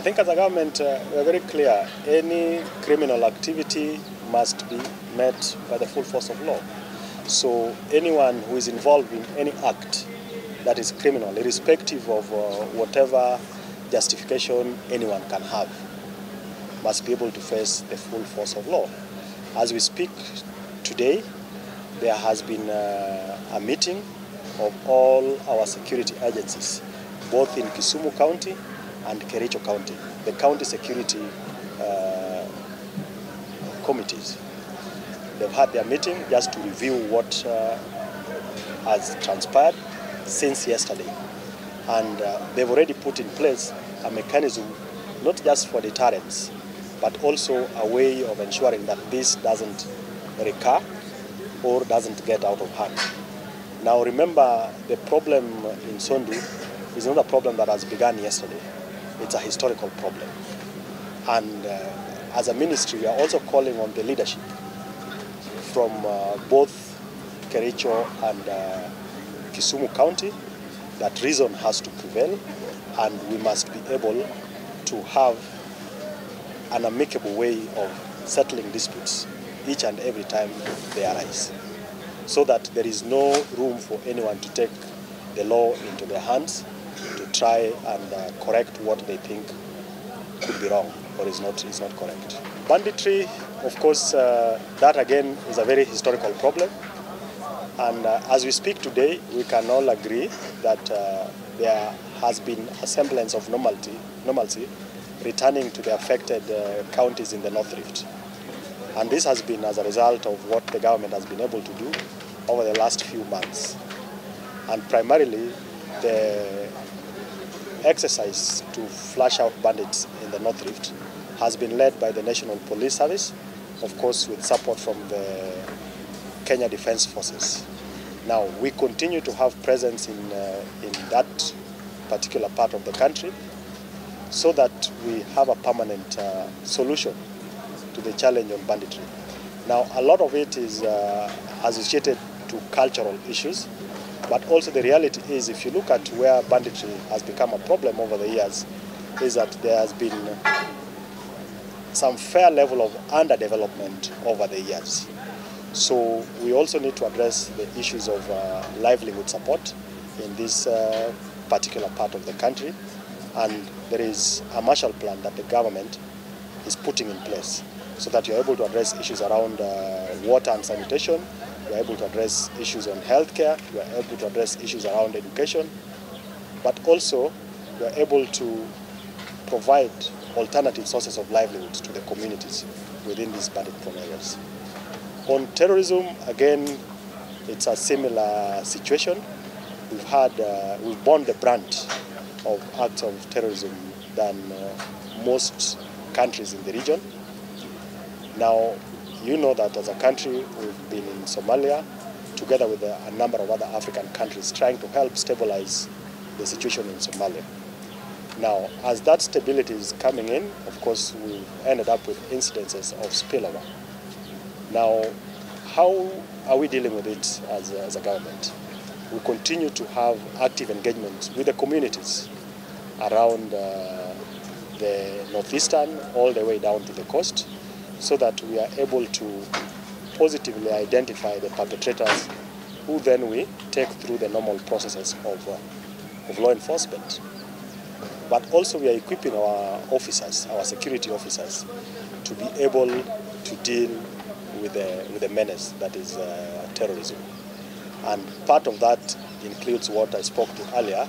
think as a government, we are very clear. Any criminal activity must be met by the full force of law. So anyone who is involved in any act that is criminal, irrespective of whatever justification anyone can have, must be able to face the full force of law. As we speak today, there has been a meeting of all our security agencies, both in Kisumu County and Kericho County, the county security committees. They've had their meeting just to review what has transpired since yesterday. And they've already put in place a mechanism, not just for deterrence, but also a way of ensuring that this doesn't recur or doesn't get out of hand. Now remember, the problem in Sondu is not a problem that has begun yesterday. It's a historical problem. And as a ministry, we are also calling on the leadership from both Kericho and Kisumu County that reason has to prevail, and we must be able to have an amicable way of settling disputes each and every time they arise, so that there is no room for anyone to take the law into their hands to try and correct what they think could be wrong or is not correct. Banditry, of course, that again is a very historical problem. And as we speak today, we can all agree that there has been a semblance of normalcy returning to the affected counties in the North Rift. And this has been as a result of what the government has been able to do over the last few months. And primarily, the exercise to flush out bandits in the North Rift has been led by the National Police Service, of course with support from the Kenya Defence Forces. Now, we continue to have presence in that particular part of the country so that we have a permanent solution to the challenge of banditry. Now, a lot of it is associated to cultural issues, but also the reality is, if you look at where banditry has become a problem over the years, is that there has been some fair level of underdevelopment over the years. So we also need to address the issues of livelihood support in this particular part of the country, and there is a Marshall Plan that the government is putting in place so that you're able to address issues around water and sanitation, you're able to address issues on healthcare, you're able to address issues around education, but also you're able to provide alternative sources of livelihood to the communities within these bandit-prone areas. On terrorism, again, it's a similar situation. We've borne the brunt of acts of terrorism than most countries in the region. Now, you know that as a country, we've been in Somalia, together with a number of other African countries, trying to help stabilize the situation in Somalia. Now, as that stability is coming in, of course, we've ended up with incidences of spillover. Now, how are we dealing with it as a government? We continue to have active engagement with the communities around the northeastern all the way down to the coast, so that we are able to positively identify the perpetrators, who then we take through the normal processes of law enforcement. But also we are equipping our officers, our security officers, to be able to deal with the menace that is terrorism. And part of that includes what I spoke to earlier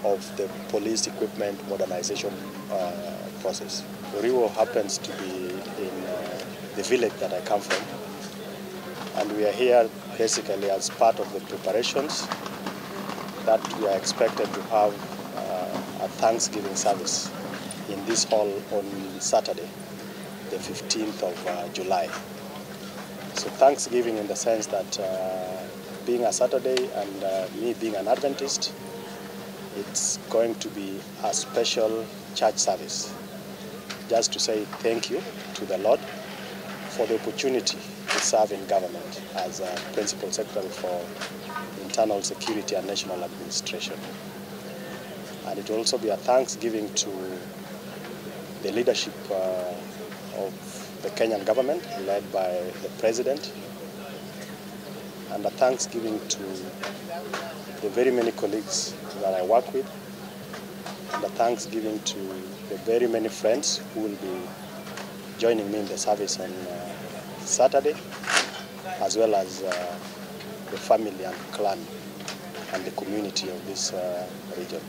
of the police equipment modernization process. Uriwo happens to be in the village that I come from, and we are here basically as part of the preparations that we are expected to have a Thanksgiving service in this hall on Saturday, the 15th of July. So Thanksgiving in the sense that being a Saturday and me being an Adventist, it's going to be a special church service, just to say thank you to the Lord for the opportunity to serve in government as a Principal Secretary for Internal Security and National Administration. And it will also be a thanksgiving to the leadership of the Kenyan government, led by the president, and a thanksgiving to the very many colleagues that I work with, and a thanksgiving to the very many friends who will be joining me in the service on Saturday, as well as the family and clan and the community of this region.